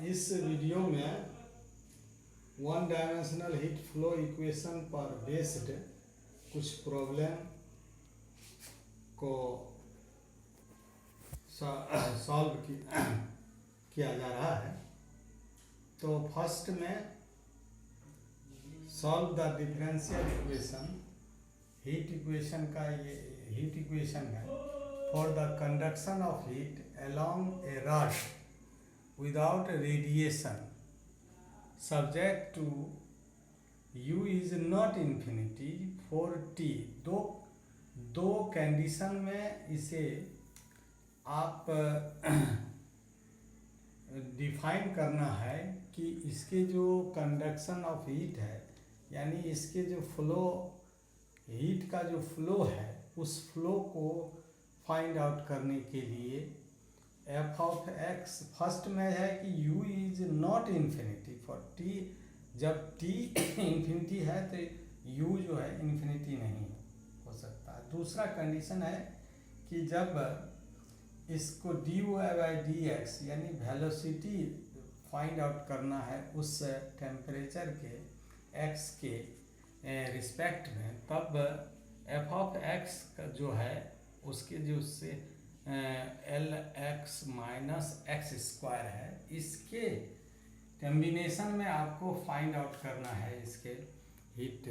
इस वीडियो में one dimensional heat flow equation पर बेस्ड कुछ प्रॉब्लम को सॉल्व किया जा रहा है। तो फर्स्ट में solve the differential equation, heat equation का ये हीट इक्वेशन है for the conduction of heat along a rod without radiation subject to u is not infinity for t। दो कंडीशन में इसे आप डिफाइन करना है कि इसके जो कंडक्शन ऑफ हीट है, यानी इसके जो फ्लो, हीट का जो फ्लो है, उस फ्लो को फाइंड आउट करने के लिए एफ ऑफ एक्स फर्स्ट में है कि u is not infinity for t। जब t इन्फिनिटी है तो u जो है इन्फिनिटी नहीं हो सकता। दूसरा कंडीशन है कि जब इसको dy बाई डी एक्स यानी वेलोसिटी फाइंड आउट करना है उस टेम्परेचर के x के रिस्पेक्ट में, तब एफ ऑफ एक्स का जो है उसके जो उससे L x minus x square है, इसके कम्बिनेशन में आपको फाइंड आउट करना है इसके हीट।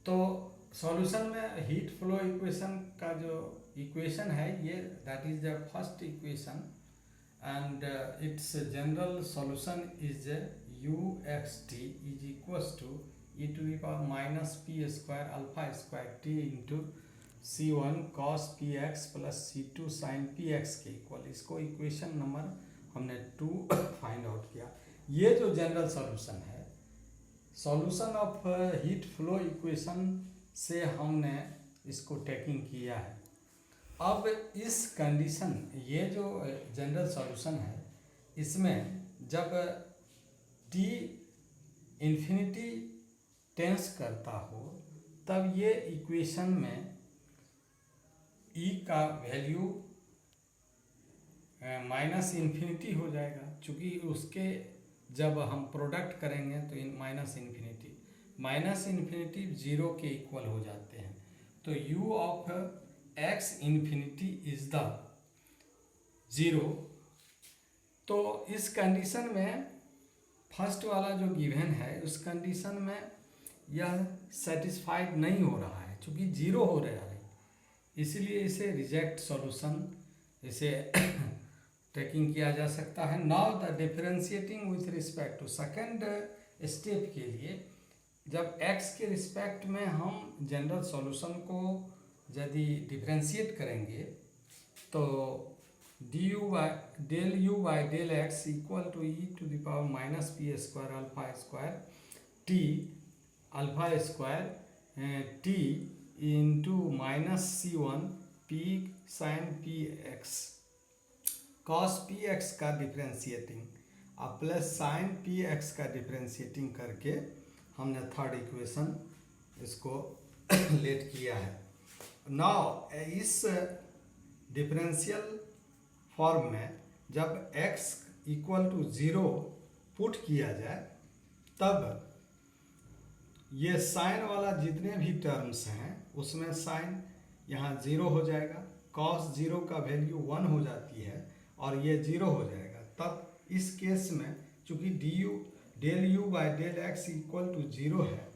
तो सॉल्यूशन में हीट फ्लो इक्वेशन का जो इक्वेशन है ये that is the first equation and its general solution is u x t is equals to e to the power minus p square alpha square t into c1 cos px plus c2 sin px के equal. इसको equation number हमने 2 find out किया। ये जो general solution है, solution of heat flow equation से हमने इसको टेकिंग किया है। अब इस कंडीशन, ये जो जनरल सॉल्यूशन है, इसमें जब t इन्फिनिटी टेंस करता हो तब ये इक्वेशन में e का वैल्यू माइनस इन्फिनिटी हो जाएगा, चूँकि उसके जब हम प्रोडक्ट करेंगे तो माइनस इन्फिनिटी जीरो के इक्वल हो जाते हैं। तो u of x infinity is the zero. तो इस कंडीशन में फर्स्ट वाला जो गिवन है उस कंडीशन में यह सेटिस्फाइड नहीं हो रहा है, चूँकि जीरो हो रहा है, इसलिए इसे रिजेक्ट सॉल्यूशन इसे टेकिंग किया जा सकता है। Now the differentiating with respect to second step के लिए, जब x के रिस्पेक्ट में हम जनरल सॉल्यूशन को यदि डिफरेंशिएट करेंगे तो del u by del x equal to e to the power minus p square alpha square t alpha square t into minus c1 p sine p x cos p x का differentiating और plus sine p x का differentiating करके हमने third equation इसको late किया है। Now इस differential form में जब x equal to zero put किया जाए तब ये साइन वाला जितने भी टर्म्स हैं उसमें साइन यहाँ ज़ीरो हो जाएगा, कॉस ज़ीरो का वैल्यू 1 हो जाती है और ये ज़ीरो हो जाएगा। तब इस केस में चूँकि del u by del x equal to zero है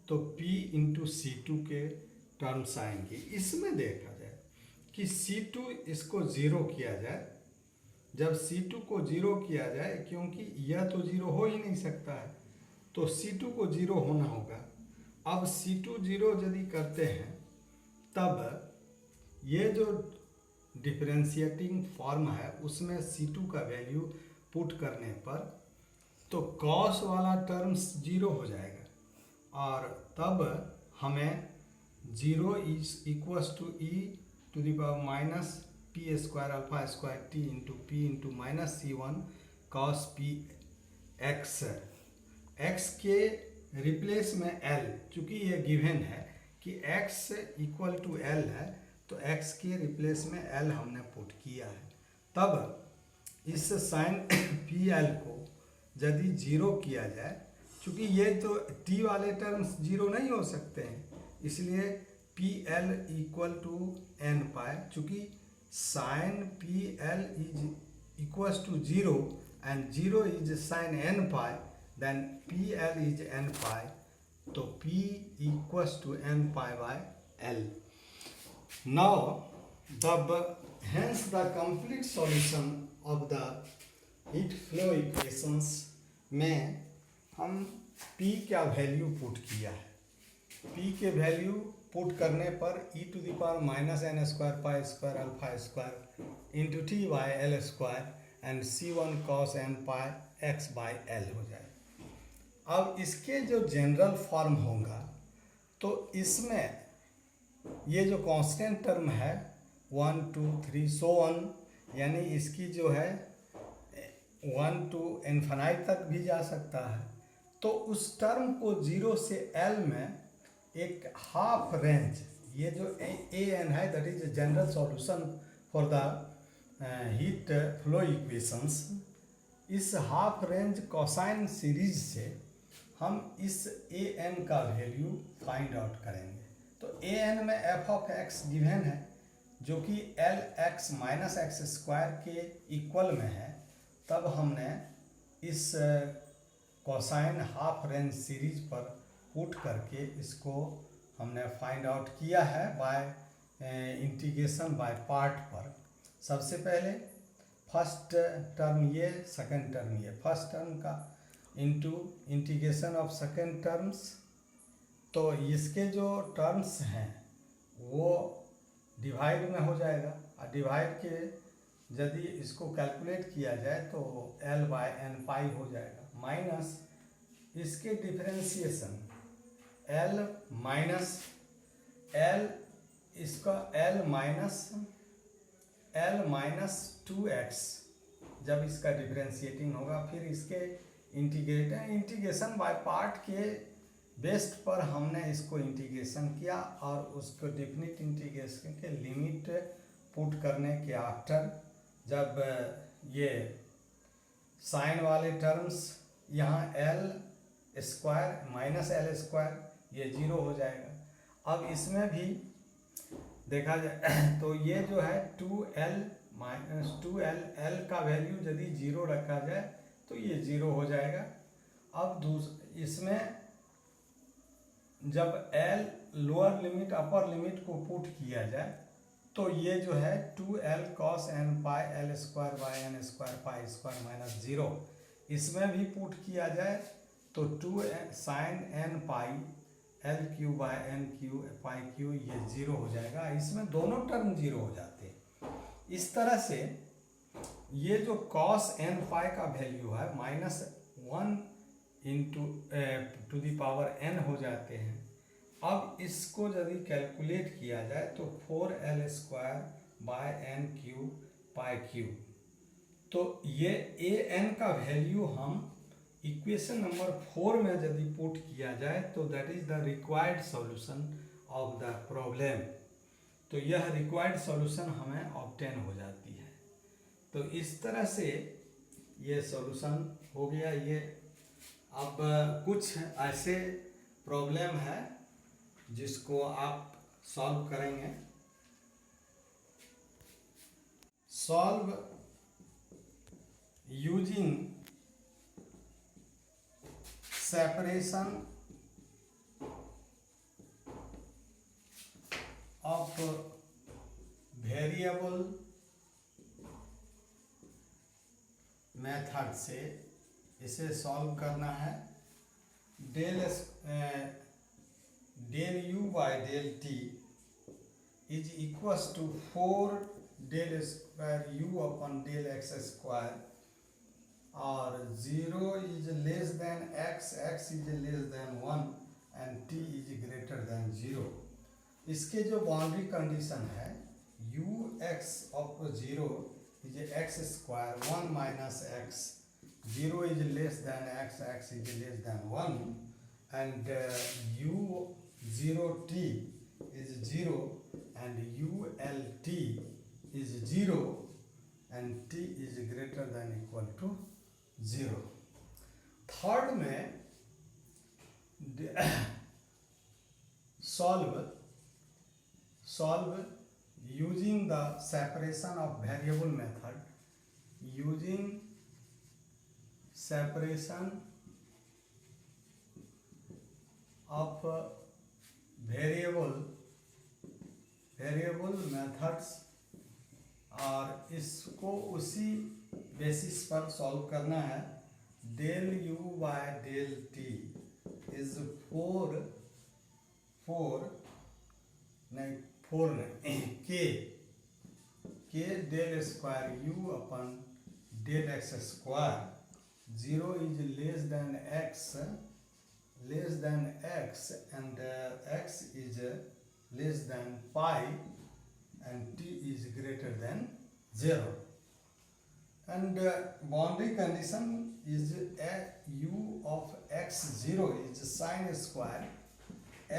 तो p इंटू C2 के टर्म्स आएंगे। इसमें देखा जाए कि C2 इसको ज़ीरो किया जाए, जब C2 को ज़ीरो किया जाए, क्योंकि यह तो ज़ीरो हो ही नहीं सकता है, तो C2 को ज़ीरो होना होगा। अब C2 ज़ीरो यदि करते हैं तब ये जो डिफरेंशिएटिंग फॉर्म है उसमें C2 का वैल्यू पुट करने पर तो कॉस वाला टर्म्स ज़ीरो हो जाएगा और तब हमें zero is equals to e to the power minus p square alpha square t into p into minus c1 cos p x. x के रिप्लेस में l, चूँकि ये गिवन है कि x इक्वल टू l है तो x के replace में l हमने पुट किया है। तब इस साइन पी एल को यदि जीरो किया जाए, चूँकि ये तो टी वाले टर्म्स जीरो नहीं हो सकते हैं, इसलिए P L equal to N pi, चूँकि sine P L is equals to zero and zero is sine N pi, then P L is N pi, तो P equals to n pi by L. Now, hence the complete solution of the heat flow equations में हम P का value put किया है. P के value put करने पर e to the power minus n square pi square alpha square into t by l square and C1 cos n pi x by l हो जाए. अब इसके जो जनरल फॉर्म होगा तो इसमें ये जो कांस्टेंट टर्म है 1 2 3 सो ऑन, यानी इसकी जो है 1 टू इन्फिनाइट तक भी जा सकता है, तो उस टर्म को 0 से L में एक हाफ रेंज, ये जो ए एन है that is general solution for the heat flow equations, इस हाफ रेंज कोसाइन सीरीज से हम इस ए एन का वैल्यू फाइंड आउट करेंगे. तो ए एन में एफ ऑफ एक्स गिवन है जो कि L x minus x square के इक्वल में है. तब हमने इस कोसाइन हाफ रेंज सीरीज पर पुट करके इसको हमने फाइंड आउट किया है बाय इंटीग्रेशन बाय पार्ट पर. सबसे पहले फर्स्ट टर्म ये, सेकंड टर्म ये, फर्स्ट टर्म का into integration of second terms, तो इसके जो टर्म्स हैं वो डिवाइड में हो जाएगा, और डिवाइड के यदि इसको कैलकुलेट किया जाए तो एल बाय एन पाई हो जाएगा, माइनस इसके डिफरेंशिएशन एल माइनस एल, इसका एल माइनस 2x जब इसका डिफरेंशिएटिंग होगा, फिर इसके इंटीग्रेशन बाय पार्ट के बेस्ट पर हमने इसको इंटीग्रेशन किया और उसको डेफिनिट इंटीग्रेशन के लिमिट पुट करने के आफ्टर जब ये साइन वाले टर्म्स यहाँ L square minus L square ये जीरो हो जाएगा. अब इसमें भी देखा जाए तो ये जो है 2l माइनस 2l, एल का वैल्यू यदि जीरो रखा जाए तो ये जीरो हो जाएगा. अब इसमें जब l lower limit upper limit को पुट किया जाए तो ये जो है 2l cos n pi l square by n square pi square minus zero, इसमें भी पुट किया जाए तो 2 sine n pi l q by n q pi q ये जीरो हो जाएगा. इसमें दोनों टर्म जीरो हो जाते हैं. इस तरह से ये जो cos n पाई का वैल्यू है minus 1 into to the power n हो जाते हैं. अब इसको यदि कैलकुलेट किया जाए तो 4l square by n q pi q, तो ये ए एन का वैल्यू हम इक्वेशन नंबर 4 में यदि पुट किया जाए तो that is the required solution of the problem. तो यह रिक्वायर्ड सॉल्यूशन हमें ऑब्टेन हो जाती है. तो इस तरह से ये सॉल्यूशन हो गया. ये अब कुछ ऐसे प्रॉब्लम है जिसको आप सॉल्व करेंगे. Solve using separation of variable method से इसे सॉल्व करना है. Del u by del t is equals to 4 del square u upon del x square, और 0 is less than x, x is less than 1 and t is greater than 0. इसके जो boundary condition है u x of 0 is x square 1 minus x, 0 is less than x, x is less than 1 and u0t is 0 and ult is 0 and t is greater than equal to 0। Third में solve using the separation of variable method, using separation of variable methods, और इसको उसी basis पर solve करना है। Del u by del t is 4 नहीं k del square u upon del x square, 0 is less than x and x is less than pi and t is greater than 0, and boundary condition is u of x 0 is sine square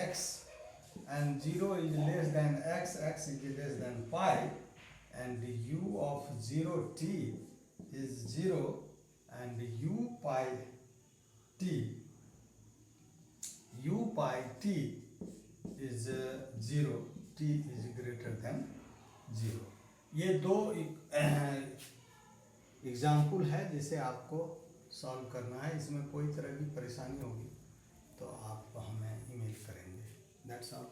x and 0 is less than x, x is less than pi, and u of 0 t is 0 and u pi t is 0, t is greater than 0। ये दो example है जिसे आपको solve करना है। इसमें कोई तरह की परेशानी होगी तो आप हमें ईमेल करेंगे। That's all.